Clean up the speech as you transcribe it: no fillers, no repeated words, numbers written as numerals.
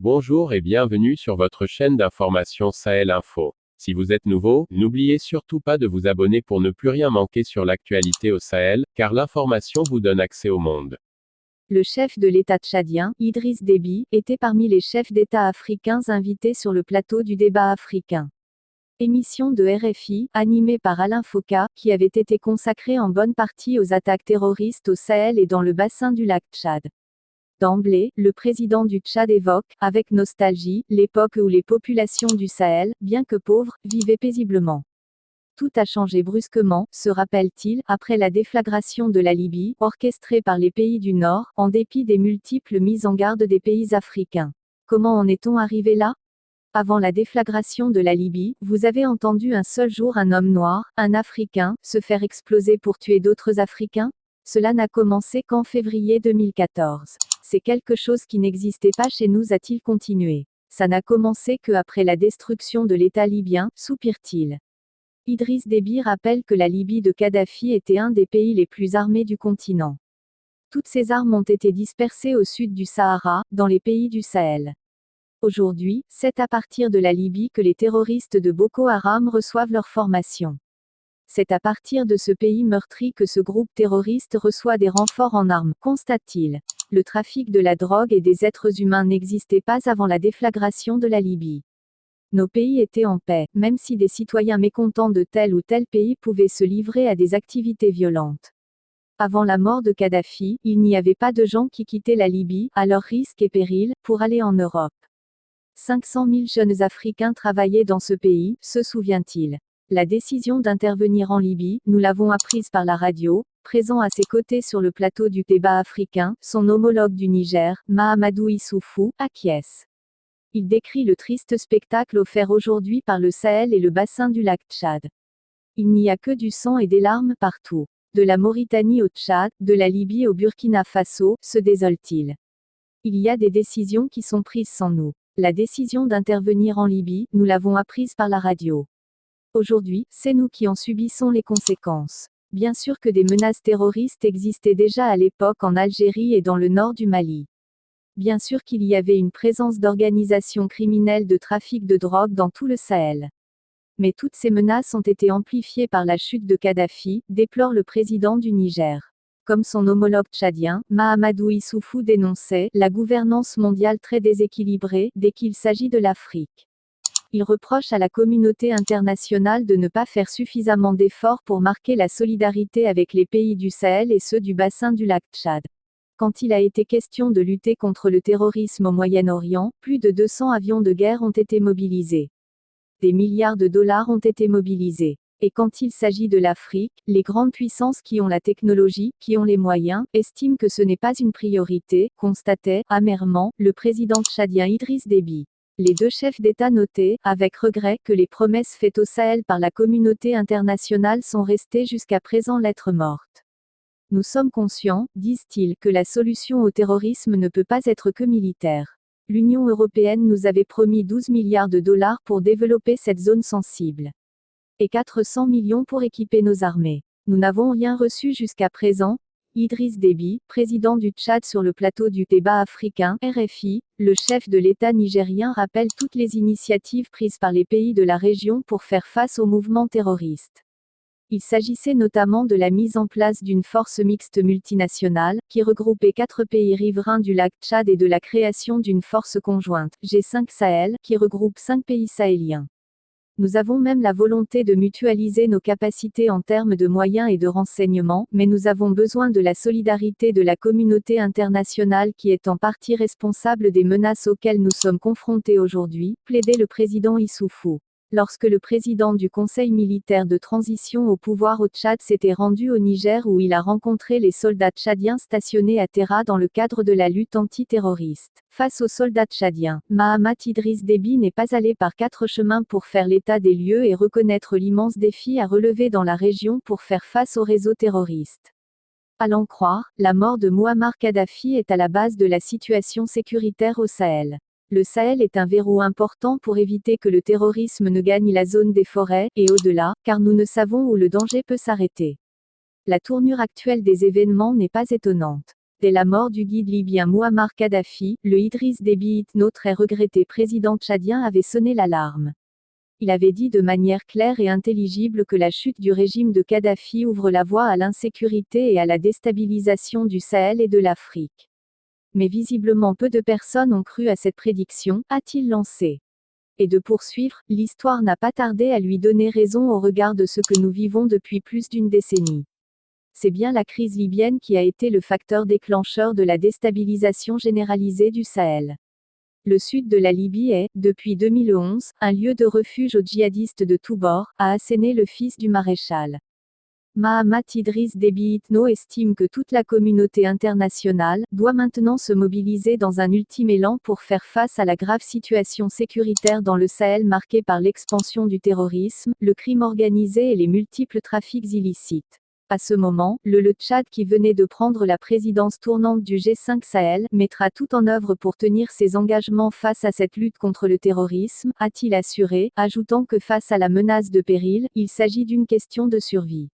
Bonjour et bienvenue sur votre chaîne d'information Sahel Info. Si vous êtes nouveau, n'oubliez surtout pas de vous abonner pour ne plus rien manquer sur l'actualité au Sahel, car l'information vous donne accès au monde. Le chef de l'État tchadien, Idriss Déby, était parmi les chefs d'État africains invités sur le plateau du débat africain. Émission de RFI, animée par Alain Foka, qui avait été consacrée en bonne partie aux attaques terroristes au Sahel et dans le bassin du lac Tchad. D'emblée, le président du Tchad évoque, avec nostalgie, l'époque où les populations du Sahel, bien que pauvres, vivaient paisiblement. Tout a changé brusquement, se rappelle-t-il, après la déflagration de la Libye, orchestrée par les pays du Nord, en dépit des multiples mises en garde des pays africains. Comment en est-on arrivé là ? Avant la déflagration de la Libye, vous avez entendu un seul jour un homme noir, un Africain, se faire exploser pour tuer d'autres Africains ? Cela n'a commencé qu'en février 2014. C'est quelque chose qui n'existait pas chez nous, a-t-il continué. Ça n'a commencé que après la destruction de l'État libyen, soupire-t-il. Idriss Déby rappelle que la Libye de Kadhafi était un des pays les plus armés du continent. Toutes ces armes ont été dispersées au sud du Sahara, dans les pays du Sahel. Aujourd'hui, c'est à partir de la Libye que les terroristes de Boko Haram reçoivent leur formation. C'est à partir de ce pays meurtri que ce groupe terroriste reçoit des renforts en armes, constate-t-il. Le trafic de la drogue et des êtres humains n'existait pas avant la déflagration de la Libye. Nos pays étaient en paix, même si des citoyens mécontents de tel ou tel pays pouvaient se livrer à des activités violentes. Avant la mort de Kadhafi, il n'y avait pas de gens qui quittaient la Libye, à leur risque et péril, pour aller en Europe. 500 000 jeunes Africains travaillaient dans ce pays, se souvient-il. La décision d'intervenir en Libye, nous l'avons apprise par la radio. Présent à ses côtés sur le plateau du débat africain, son homologue du Niger, Mahamadou Issoufou, acquiesce. Il décrit le triste spectacle offert aujourd'hui par le Sahel et le bassin du lac Tchad. Il n'y a que du sang et des larmes partout. De la Mauritanie au Tchad, de la Libye au Burkina Faso, se désole-t-il. Il y a des décisions qui sont prises sans nous. La décision d'intervenir en Libye, nous l'avons apprise par la radio. Aujourd'hui, c'est nous qui en subissons les conséquences. Bien sûr que des menaces terroristes existaient déjà à l'époque en Algérie et dans le nord du Mali. Bien sûr qu'il y avait une présence d'organisations criminelles de trafic de drogue dans tout le Sahel. Mais toutes ces menaces ont été amplifiées par la chute de Kadhafi, déplore le président du Niger. Comme son homologue tchadien, Mahamadou Issoufou dénonçait la gouvernance mondiale très déséquilibrée dès qu'il s'agit de l'Afrique. Il reproche à la communauté internationale de ne pas faire suffisamment d'efforts pour marquer la solidarité avec les pays du Sahel et ceux du bassin du lac Tchad. Quand il a été question de lutter contre le terrorisme au Moyen-Orient, plus de 200 avions de guerre ont été mobilisés. Des milliards de dollars ont été mobilisés. Et quand il s'agit de l'Afrique, les grandes puissances qui ont la technologie, qui ont les moyens, estiment que ce n'est pas une priorité, constatait, amèrement, le président tchadien Idriss Déby. Les deux chefs d'État notaient, avec regret, que les promesses faites au Sahel par la communauté internationale sont restées jusqu'à présent lettre morte. Nous sommes conscients, disent-ils, que la solution au terrorisme ne peut pas être que militaire. L'Union européenne nous avait promis 12 milliards de dollars pour développer cette zone sensible. Et 400 millions pour équiper nos armées. Nous n'avons rien reçu jusqu'à présent. Idriss Déby, président du Tchad sur le plateau du débat africain, RFI, le chef de l'État nigérien rappelle toutes les initiatives prises par les pays de la région pour faire face aux mouvements terroristes. Il s'agissait notamment de la mise en place d'une force mixte multinationale, qui regroupait 4 pays riverains du lac Tchad et de la création d'une force conjointe, G5 Sahel, qui regroupe 5 pays sahéliens. Nous avons même la volonté de mutualiser nos capacités en termes de moyens et de renseignements, mais nous avons besoin de la solidarité de la communauté internationale qui est en partie responsable des menaces auxquelles nous sommes confrontés aujourd'hui, plaidait le président Issoufou. Lorsque le président du Conseil militaire de transition au pouvoir au Tchad s'était rendu au Niger où il a rencontré les soldats tchadiens stationnés à Terra dans le cadre de la lutte antiterroriste. Face aux soldats tchadiens, Mahamat Idriss Déby n'est pas allé par 4 chemins pour faire l'état des lieux et reconnaître l'immense défi à relever dans la région pour faire face aux réseaux terroristes. À l'en croire, la mort de Mouammar Kadhafi est à la base de la situation sécuritaire au Sahel. Le Sahel est un verrou important pour éviter que le terrorisme ne gagne la zone des forêts, et au-delà, car nous ne savons où le danger peut s'arrêter. La tournure actuelle des événements n'est pas étonnante. Dès la mort du guide libyen Mouammar Kadhafi, le Idriss Déby Itno, très regretté président tchadien, avait sonné l'alarme. Il avait dit de manière claire et intelligible que la chute du régime de Kadhafi ouvre la voie à l'insécurité et à la déstabilisation du Sahel et de l'Afrique. Mais visiblement peu de personnes ont cru à cette prédiction, a-t-il lancé. Et de poursuivre, l'histoire n'a pas tardé à lui donner raison au regard de ce que nous vivons depuis plus d'une décennie. C'est bien la crise libyenne qui a été le facteur déclencheur de la déstabilisation généralisée du Sahel. Le sud de la Libye est, depuis 2011, un lieu de refuge aux djihadistes de tous bords, a asséné le fils du maréchal. Mahamat Idriss Déby Itno estime que toute la communauté internationale doit maintenant se mobiliser dans un ultime élan pour faire face à la grave situation sécuritaire dans le Sahel marquée par l'expansion du terrorisme, le crime organisé et les multiples trafics illicites. À ce moment, le Tchad, qui venait de prendre la présidence tournante du G5 Sahel, mettra tout en œuvre pour tenir ses engagements face à cette lutte contre le terrorisme, a-t-il assuré, ajoutant que face à la menace de péril, il s'agit d'une question de survie.